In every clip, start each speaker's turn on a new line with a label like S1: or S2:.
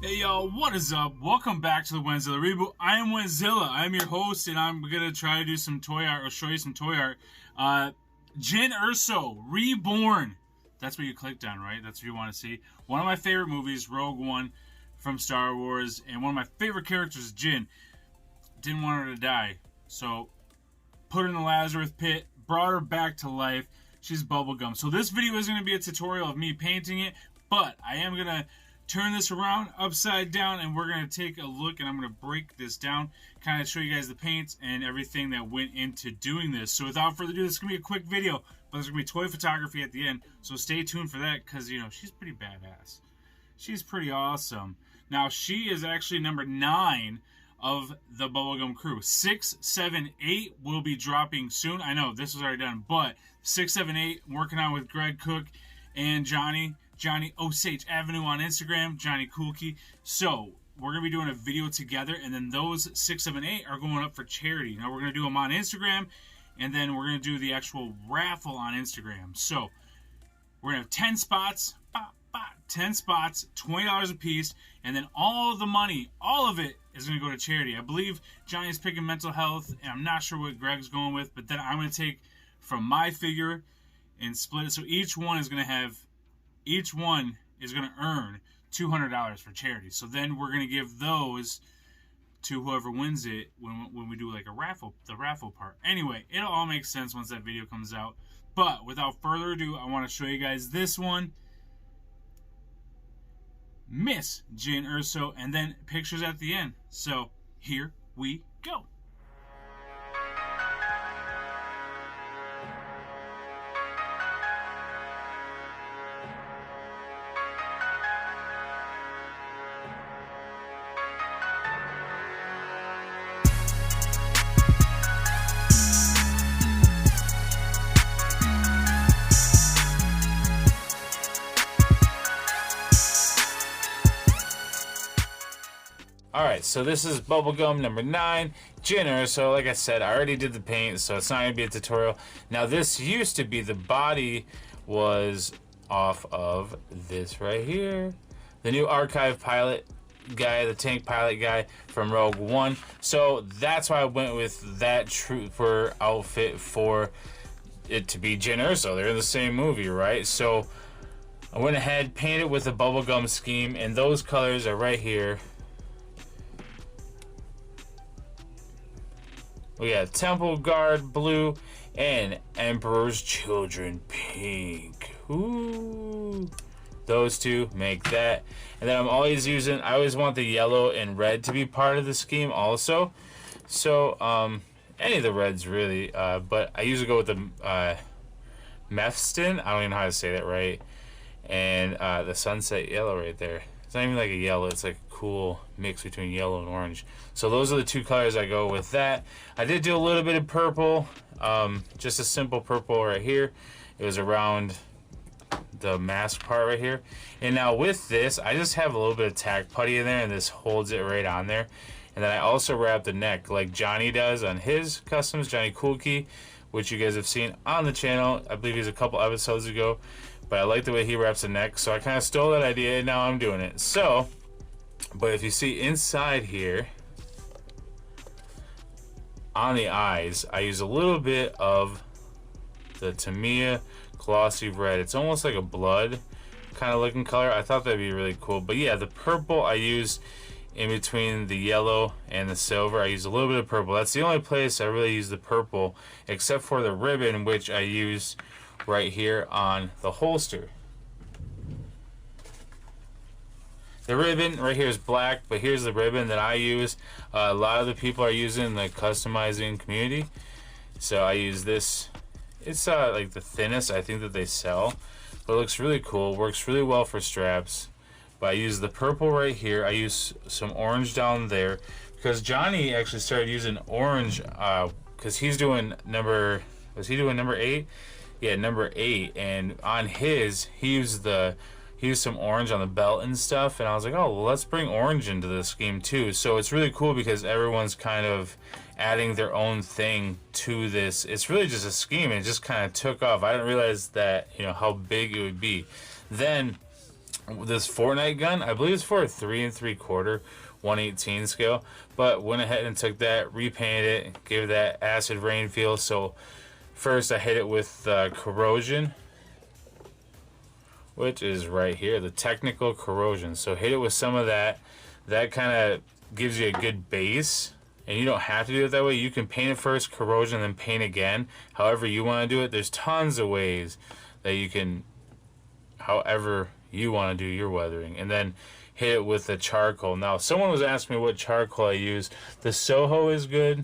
S1: Hey y'all, what is up? Welcome back to the Wenzilla Reboot. I am Wenzilla. I'm your host, and I'm gonna try to do some toy art or show you some toy art. Jyn Erso, Reborn. That's what you clicked on, right? That's what you want to see. One of my favorite movies, Rogue One from Star Wars, and one of my favorite characters, Jyn. Didn't want her to die, so put her in the Lazarus pit, brought her back to life. She's bubblegum. So this video is going to be a tutorial of me painting it, but I am going to turn this around upside down and we're going to take a look, and I'm going to break this down, kind of show you guys the paints and everything that went into doing this. So without further ado, this is going to be a quick video, but there's going to be toy photography at the end, so stay tuned for that because, you know, she's pretty badass. She's pretty awesome. Now, she is actually number 9 of the Bubblegum crew. 6, 7, 8 will be dropping soon. I know this was already done, but 6, 7, 8 working on with Greg Cook and Johnny Osage Avenue on Instagram, Johnny Coolkey. So we're gonna be doing a video together, and then those 6, 7, 8 are going up for charity. Now we're gonna do them on Instagram, and then we're gonna do the actual raffle on Instagram. So we're gonna have 10 spots. 10 spots, $20 a piece, and then all of the money, all of it is going to go to charity. I believe Johnny's picking mental health, and I'm not sure what Greg's going with, but then I'm going to take from my figure and split it. So each one is going to earn $200 for charity. So then we're going to give those to whoever wins it when we do like a raffle, the raffle part. Anyway, it'll all make sense once that video comes out. But without further ado, I want to show you guys this one. Miss Jyn Erso, and then pictures at the end. So here we go.
S2: Alright, so this is Bubblegum number 9, Jyn Erso. Like I said, I already did the paint, so it's not going to be a tutorial. Now, this used to be, the body was off of this right here. The new archive pilot guy, the tank pilot guy from Rogue One. So that's why I went with that trooper outfit for it to be Jyn Erso. They're in the same movie, right? So I went ahead, painted with the bubblegum scheme, and those colors are right here. We got Temple Guard blue and Emperor's Children pink. Ooh. Those two make that. And then I'm always using, I always want the yellow and red to be part of the scheme also. So, any of the reds really. But I usually go with the Mephiston. I don't even know how to say that right. And the sunset yellow right there. It's not even like a yellow, it's like a cool mix between yellow and orange. So those are the two colors I go with that. I did do a little bit of purple, just a simple purple right here. It was around the mask part right here. And now with this, I just have a little bit of tack putty in there, and this holds it right on there. And then I also wrap the neck like Johnny does on his customs, Johnny Coolkey, which you guys have seen on the channel. I believe he's a couple episodes ago. But I like the way he wraps the neck, so I kind of stole that idea, and now I'm doing it. So, but if you see inside here, on the eyes, I use a little bit of the Tamiya glossy red. It's almost like a blood kind of looking color. I thought that'd be really cool. But yeah, the purple I use in between the yellow and the silver. I use a little bit of purple. That's the only place I really use the purple, except for the ribbon, which I use right here on the holster. The ribbon right here is black, but here's the ribbon that I use. A lot of the people are using the customizing community, so I use this. It's like the thinnest I think that they sell, but it looks really cool. Works really well for straps. But I use the purple right here. I use some orange down there because Johnny actually started using orange because he's doing number. Was he doing number 8? Yeah, number 8, and on his, he used some orange on the belt and stuff, and I was like, oh, well, let's bring orange into the scheme too. So it's really cool because everyone's kind of adding their own thing to this. It's really just a scheme, and it just kind of took off. I didn't realize that, you know, how big it would be. Then this Fortnite gun. I believe it's for a 3 3/4, 1/18 scale. But went ahead and took that, repainted it, gave it that acid rain feel. So first I hit it with corrosion, which is right here, the technical corrosion. So hit it with some of that. That kind of gives you a good base. And you don't have to do it that way. You can paint it first, corrosion, then paint again. However you want to do it. There's tons of ways that you can, however you want to do your weathering. And then hit it with the charcoal. Now, someone was asking me what charcoal I use. The Soho is good.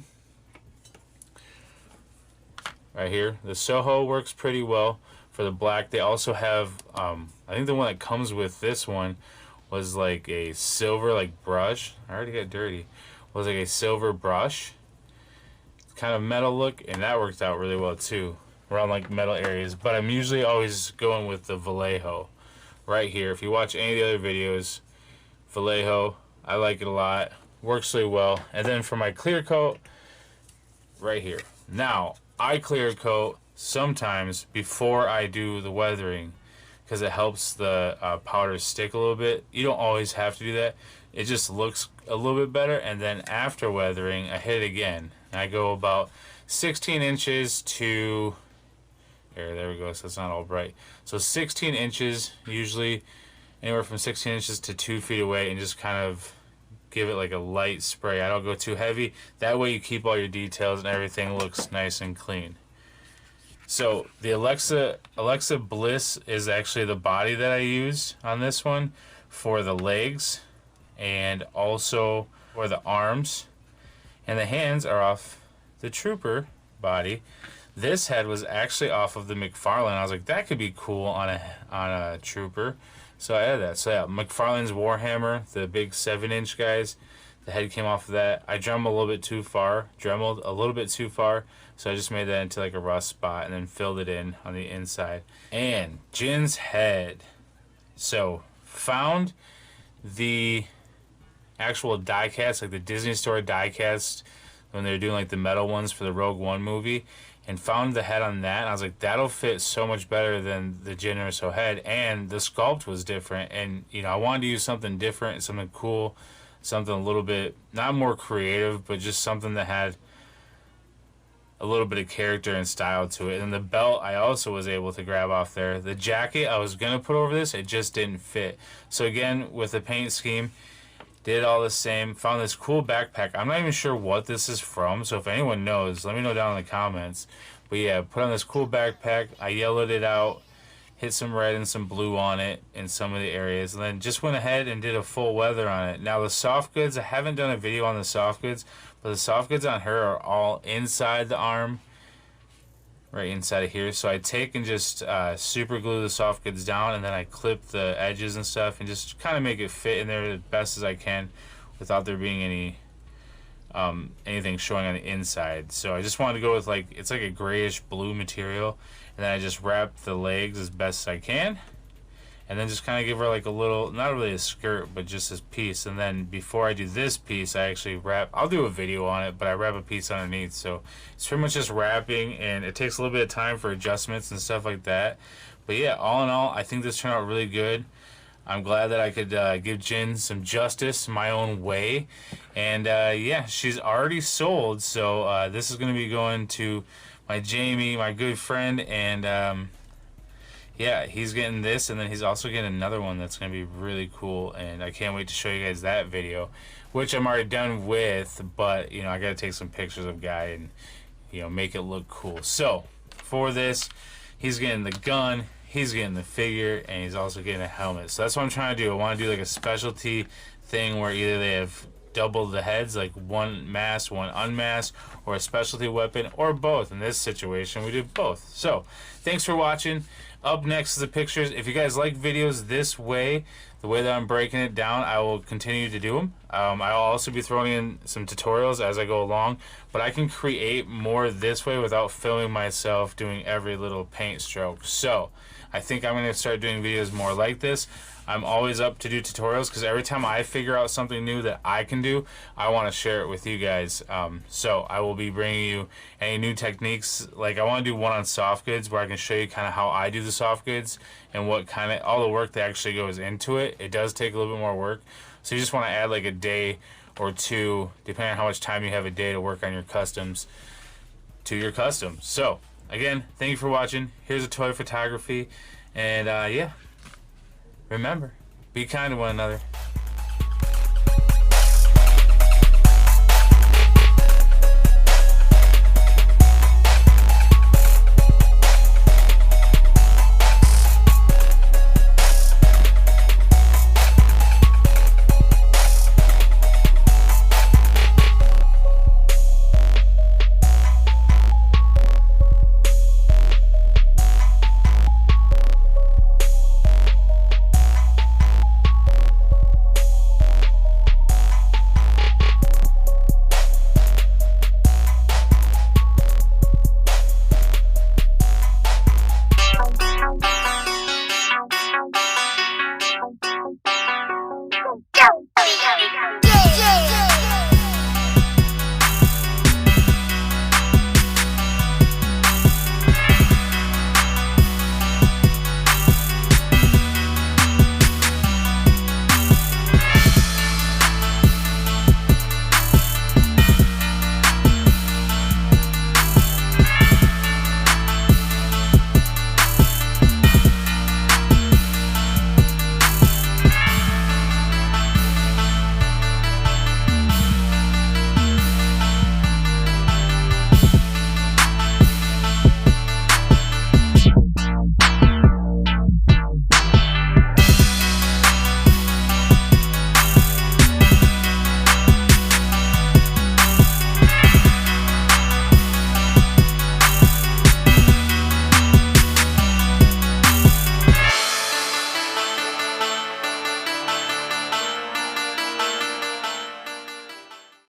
S2: Right here. The Soho works pretty well for the black. They also have, I think the one that comes with this one was like a silver like brush. I already got dirty. Was like a silver brush, kind of metal look, and that worked out really well too around like metal areas. But I'm usually always going with the Vallejo right here. If you watch any of the other videos, Vallejo, I like it a lot, works really well. And then for my clear coat right here, now I clear coat sometimes before I do the weathering because it helps the powder stick a little bit. You don't always have to do that. It just looks a little bit better. And then after weathering, I hit it again. And I go about 16 inches to... There we go. So it's not all bright. So 16 inches, usually anywhere from 16 inches to 2 feet away, and just kind of give it like a light spray. I don't go too heavy. That way you keep all your details and everything looks nice and clean. So the Alexa Bliss is actually the body that I use on this one for the legs. And also for the arms, and the hands are off the Trooper body. This head was actually off of the McFarlane. I was like, that could be cool on a Trooper, so I added that. So yeah, McFarlane's Warhammer, the big 7-inch guys. The head came off of that. I dremelled a little bit too far, so I just made that into like a rust spot and then filled it in on the inside. And Jyn's head. So found the actual die cast, like the Disney Store die cast when they were doing like the metal ones for the Rogue One movie, and found the head on that, and I was like, that'll fit so much better than the Jyn Erso head. And the sculpt was different, and you know, I wanted to use something different, something cool, something a little bit not more creative, but just something that had a little bit of character and style to it. And the belt I also was able to grab off there. The jacket I was gonna put over this, it just didn't fit. So again, with the paint scheme, did all the same. Found this cool backpack. I'm not even sure what this is from, so if anyone knows, let me know down in the comments. But yeah, put on this cool backpack. I yellowed it out, hit some red and some blue on it in some of the areas, and then just went ahead and did a full weather on it. Now the soft goods, I haven't done a video on the soft goods, but the soft goods on her are all inside the arm, right inside of here. So I take and just super glue the soft goods down, and then I clip the edges and stuff and just kind of make it fit in there as best as I can without there being any anything showing on the inside. So I just wanted to go with like, it's like a grayish blue material, and then I just wrap the legs as best as I can, and then just kind of give her like a little, not really a skirt, but just this piece. And then before I do this piece, I actually wrap, I'll do a video on it, but I wrap a piece underneath. So it's pretty much just wrapping, and it takes a little bit of time for adjustments and stuff like that. But yeah, all in all, I think this turned out really good. I'm glad that I could give Jyn some justice my own way. And yeah, she's already sold, so this is going to be going to my Jaimie, my good friend, and yeah, he's getting this, and then he's also getting another one that's going to be really cool, and I can't wait to show you guys that video, which I'm already done with, but, you know, I got to take some pictures of Guy and, you know, make it look cool. So, for this, he's getting the gun, he's getting the figure, and he's also getting a helmet. So that's what I'm trying to do. I want to do like a specialty thing where either they have double the heads, like one masked, one unmasked, or a specialty weapon, or both. In this situation, we did both. So, thanks for watching. Up next is the pictures. If you guys like videos this way, the way that I'm breaking it down, I will continue to do them. I'll also be throwing in some tutorials as I go along, but I can create more this way without filming myself doing every little paint stroke. So, I think I'm going to start doing videos more like this. I'm always up to do tutorials because every time I figure out something new that I can do, I want to share it with you guys. So I will be bringing you any new techniques. Like I want to do one on soft goods where I can show you kind of how I do the the soft goods and what kind of all the work that actually goes into it, it does take a little bit more work. So you just want to add like a day or two, depending on how much time you have a day to work on your customs, to your customs. So again, thank you for watching. Here's a toy photography, and yeah, remember, be kind to one another.